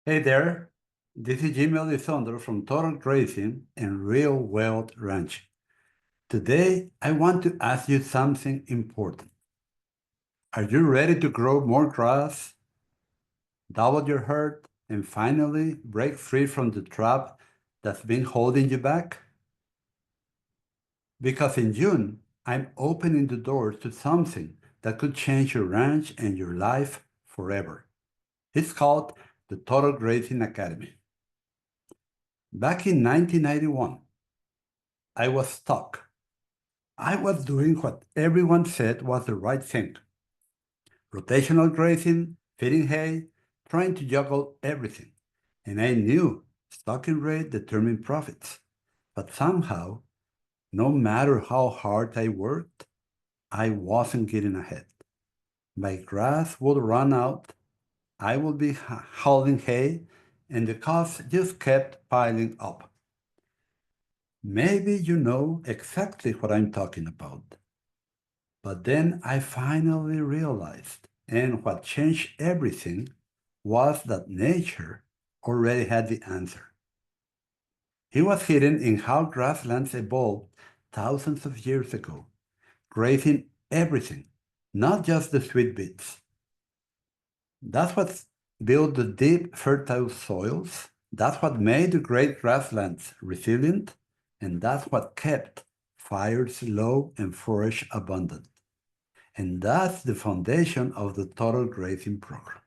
Hey there, this is Jaime Elizondo from Total Grazing and Real World Ranching. Today, I want to ask you something important. Are you ready to grow more grass, double your herd, and finally break free from the trap that's been holding you back? Because in June, I'm opening the doors to something that could change your ranch and your life forever. It's called the Total Grazing Academy. Back in 1991, I was stuck. I was doing what everyone said was the right thing. Rotational grazing, feeding hay, trying to juggle everything. And I knew stocking rate determined profits. But somehow, no matter how hard I worked, I wasn't getting ahead. My grass would run out, I would be hauling hay, and the costs just kept piling up. Maybe you know exactly what I'm talking about. But then I finally realized, and what changed everything was that nature already had the answer. It was hidden in how grasslands evolved thousands of years ago, grazing everything, not just the sweet bits. That's what built the deep, fertile soils. That's what made the great grasslands resilient, and that's what kept fires low and forage abundant. And that's the foundation of the total grazing program.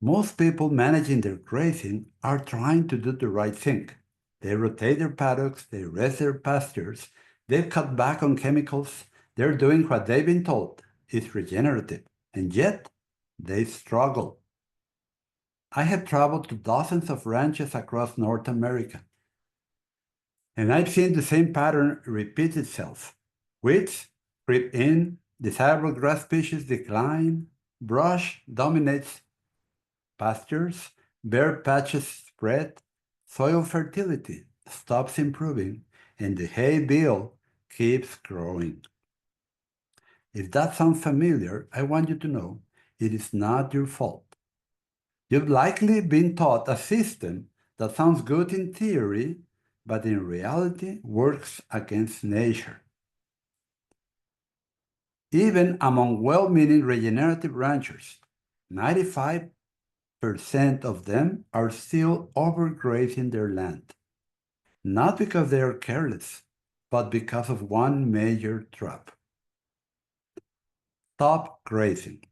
Most people managing their grazing are trying to do the right thing. They rotate their paddocks, they rest their pastures, they've cut back on chemicals, they're doing what they've been told is regenerative, and yet they struggle. I have traveled to dozens of ranches across North America, and I've seen the same pattern repeat itself. Weeds creep in, desirable grass species decline, brush dominates pastures, bare patches spread, soil fertility stops improving, and the hay bill keeps growing. If that sounds familiar, I want you to know it is not your fault. You've likely been taught a system that sounds good in theory, but in reality works against nature. Even among well-meaning regenerative ranchers, 95% of them are still overgrazing their land. Not because they are careless, but because of one major trap. Top grazing.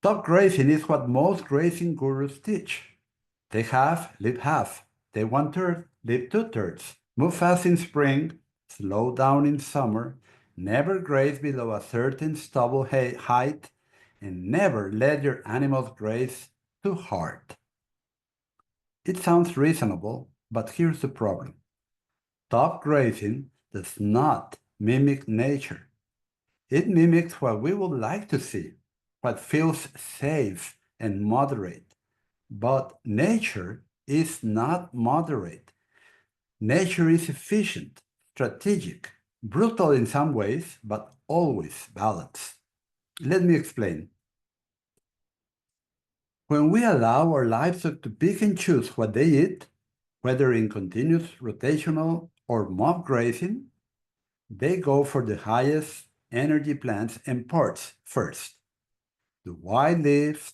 Top grazing is what most grazing gurus teach. Take half, leave half. Take 1/3, leave 2/3. Move fast in spring, slow down in summer, never graze below a certain stubble height, and never let your animals graze too hard. It sounds reasonable, but here's the problem. Top grazing does not mimic nature. It mimics what we would like to see, what feels safe and moderate. But nature is not moderate. Nature is efficient, strategic, brutal in some ways, but always balanced. Let me explain. When we allow our livestock to pick and choose what they eat, whether in continuous rotational or mob grazing, they go for the highest energy plants and parts first, the wide leaves,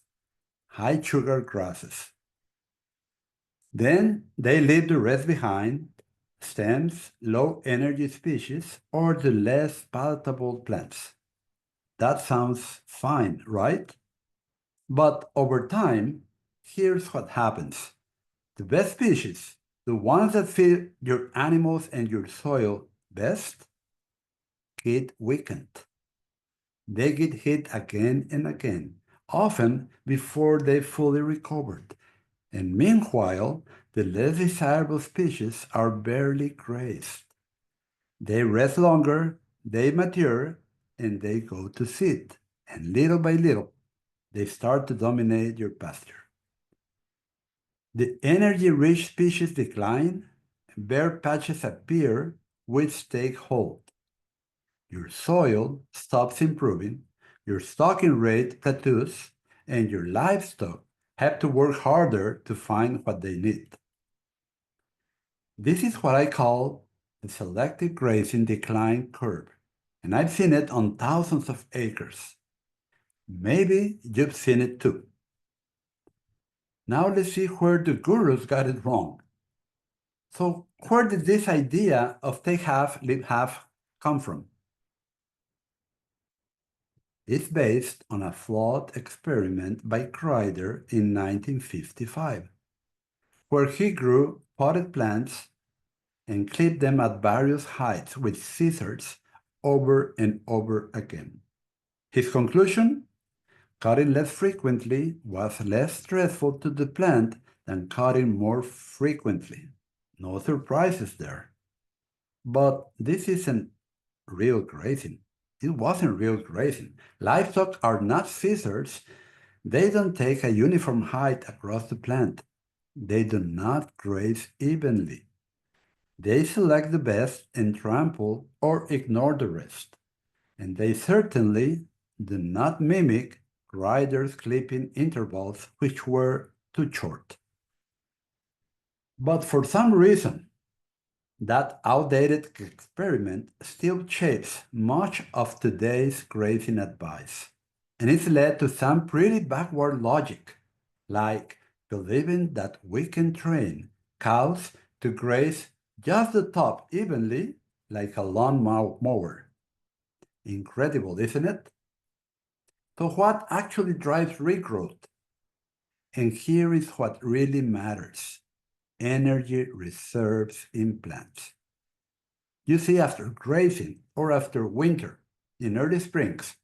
high sugar grasses. Then they leave the rest behind, stems, low energy species, or the less palatable plants. That sounds fine, right? But over time, here's what happens. The best species, the ones that feed your animals and your soil best, get weakened. They get hit again and again, often before they fully recovered. And meanwhile, the less desirable species are barely grazed. They rest longer, they mature, and they go to seed. And little by little, they start to dominate your pasture. The energy-rich species decline, bare patches appear, which take hold. Your soil stops improving, your stocking rate plateaus, and your livestock have to work harder to find what they need. This is what I call the selective grazing decline curve, and I've seen it on thousands of acres. Maybe you've seen it too. Now let's see where the gurus got it wrong. So, where did this idea of take half, leave half come from? It's based on a flawed experiment by Kreider in 1955, where he grew potted plants and clipped them at various heights with scissors over and over again. His conclusion? Cutting less frequently was less stressful to the plant than cutting more frequently. No surprises there. But this isn't real grazing. It wasn't real grazing. Livestock are not scissors. They don't take a uniform height across the plant. They do not graze evenly. They select the best and trample or ignore the rest. And they certainly do not mimic riders' clipping intervals, which were too short. But for some reason, that outdated experiment still shapes much of today's grazing advice. And it's led to some pretty backward logic, like believing that we can train cows to graze just the top evenly like a lawn mower. Incredible, isn't it? So what actually drives regrowth? And here is what really matters: energy reserves in plants. You see, after grazing or after winter, in early springs,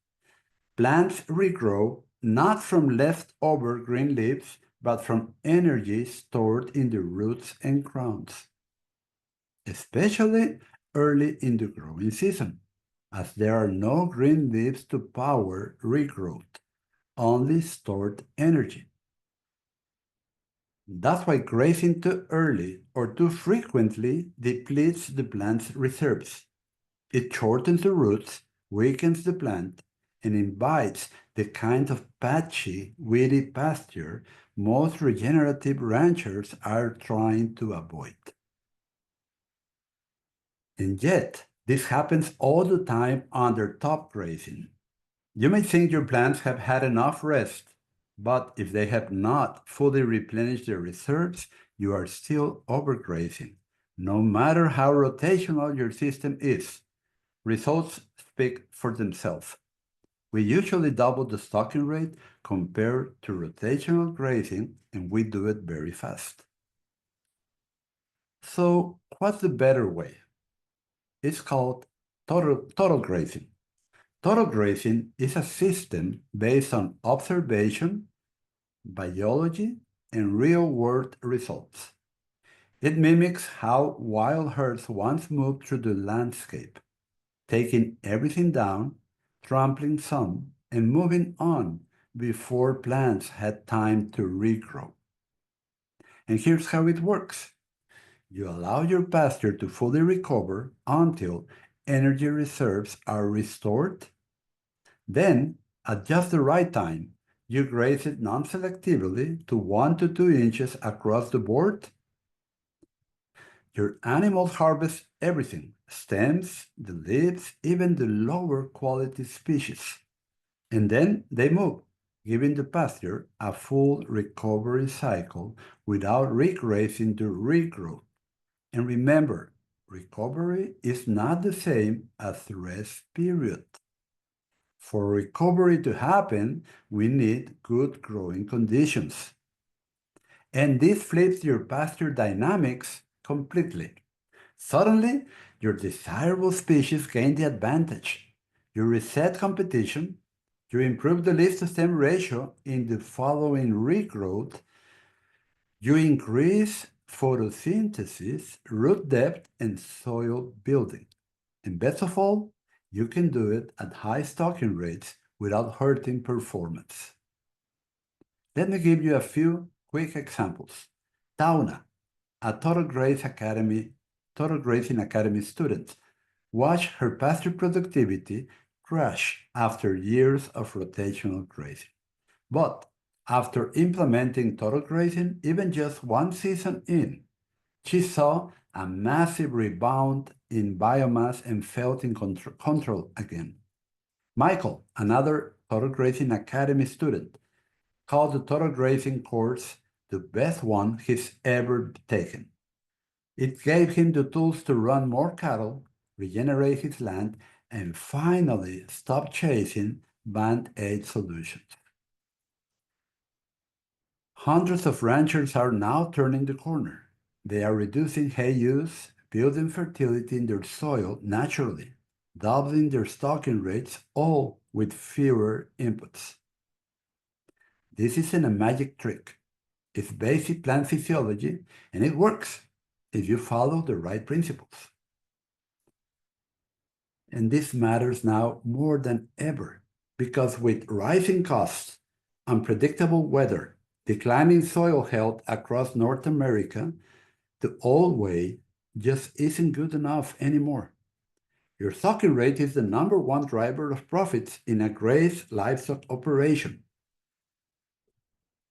plants regrow not from leftover green leaves, but from energy stored in the roots and crowns, especially early in the growing season, as there are no green leaves to power regrowth, only stored energy. That's why grazing too early or too frequently depletes the plant's reserves. It shortens the roots, weakens the plant, and invites the kind of patchy, weedy pasture most regenerative ranchers are trying to avoid. And yet, this happens all the time under top grazing. You may think your plants have had enough rest, but if they have not fully replenished their reserves, you are still overgrazing. No matter how rotational your system is, results speak for themselves. We usually double the stocking rate compared to rotational grazing, and we do it very fast. So, what's the better way? It's called total grazing. Total grazing is a system based on observation, biology, and real-world results. It mimics how wild herds once moved through the landscape, taking everything down, trampling some, and moving on before plants had time to regrow. And here's how it works. You allow your pasture to fully recover until energy reserves are restored. Then, at just the right time, you graze it non-selectively to 1 to 2 inches across the board. Your animals harvest everything: stems, the leaves, even the lower quality species. And then they move, giving the pasture a full recovery cycle without regrazing the regrowth. And remember, recovery is not the same as rest period. For recovery to happen, we need good growing conditions. And this flips your pasture dynamics completely. Suddenly, your desirable species gain the advantage. You reset competition, you improve the leaf-to-stem ratio in the following regrowth, you increase photosynthesis, root depth, and soil building. And best of all, you can do it at high stocking rates without hurting performance. Let me give you a few quick examples. Tauna, a Total Grazing Academy student, watched her pasture productivity crash after years of rotational grazing. But After implementing total grazing, even just one season in, she saw a massive rebound in biomass and felt in control again. Michael, another Total Grazing Academy student, called the Total Grazing course the best one he's ever taken. It gave him the tools to run more cattle, regenerate his land, and finally stop chasing band-aid solutions. Hundreds of ranchers are now turning the corner. They are reducing hay use, building fertility in their soil naturally, doubling their stocking rates, all with fewer inputs. This isn't a magic trick. It's basic plant physiology, and it works if you follow the right principles. And this matters now more than ever, because with rising costs, unpredictable weather, declining soil health across North America, the old way just isn't good enough anymore. Your stocking rate is the number one driver of profits in a grazed livestock operation.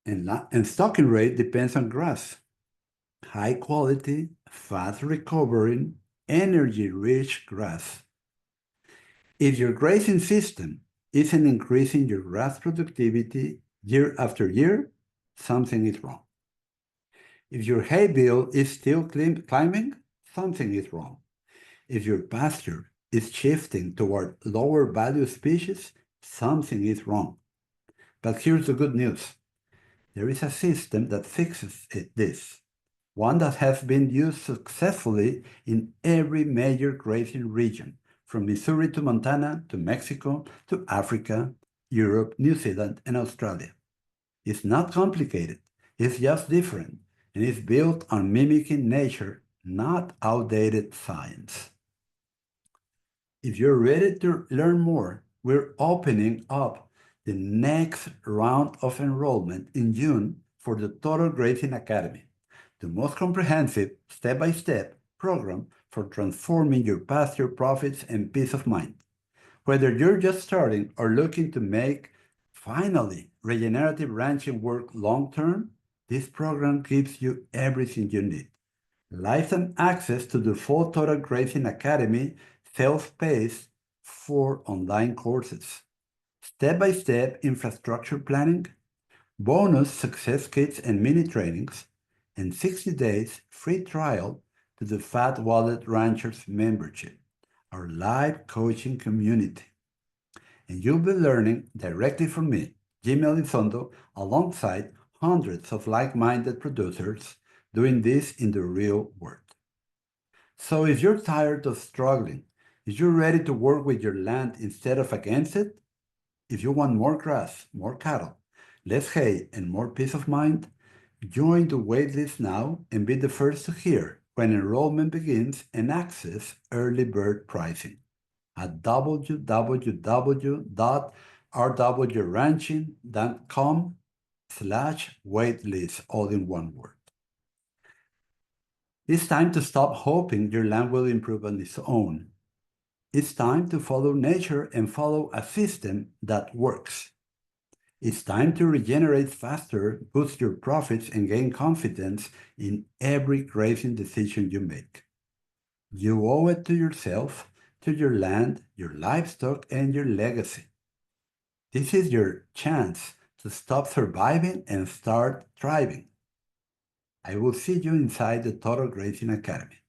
And stocking rate depends on grass. High quality, fast recovering, energy rich grass. If your grazing system isn't increasing your grass productivity year after year, something is wrong. If your hay bill is still climbing, something is wrong. If your pasture is shifting toward lower value species, something is wrong. But here's the good news. There is a system that fixes this, one that has been used successfully in every major grazing region, from Missouri to Montana to Mexico to Africa, Europe, New Zealand, and Australia. It's not complicated, it's just different, and it's built on mimicking nature, not outdated science. If you're ready to learn more, we're opening up the next round of enrollment in June for the Total Grazing Academy, the most comprehensive step-by-step program for transforming your pasture profits and peace of mind. Whether you're just starting or looking to make finally regenerative ranching work long-term, this program gives you everything you need. Lifetime access to the full Total Grazing Academy, self-paced 4 online courses, step-by-step infrastructure planning, bonus success kits and mini trainings, and 60 days free trial to the Fat Wallet Ranchers membership, our live coaching community. And you'll be learning directly from me, Jaime Elizondo, alongside hundreds of like-minded producers doing this in the real world. So if you're tired of struggling, if you're ready to work with your land instead of against it, if you want more grass, more cattle, less hay, and more peace of mind, join the waitlist now and be the first to hear when enrollment begins and access early bird pricing at www.rwranching.com/waitlist, all in one word. It's time to stop hoping your land will improve on its own. It's time to follow nature and follow a system that works. It's time to regenerate faster, boost your profits, and gain confidence in every grazing decision you make. You owe it to yourself, to your land, your livestock, and your legacy. This is your chance to stop surviving and start thriving. I will see you inside the Total Grazing Academy.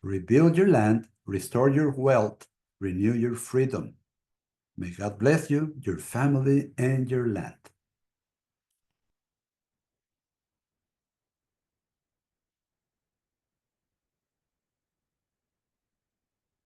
Rebuild your land, restore your wealth, renew your freedom. May God bless you, your family, and your land.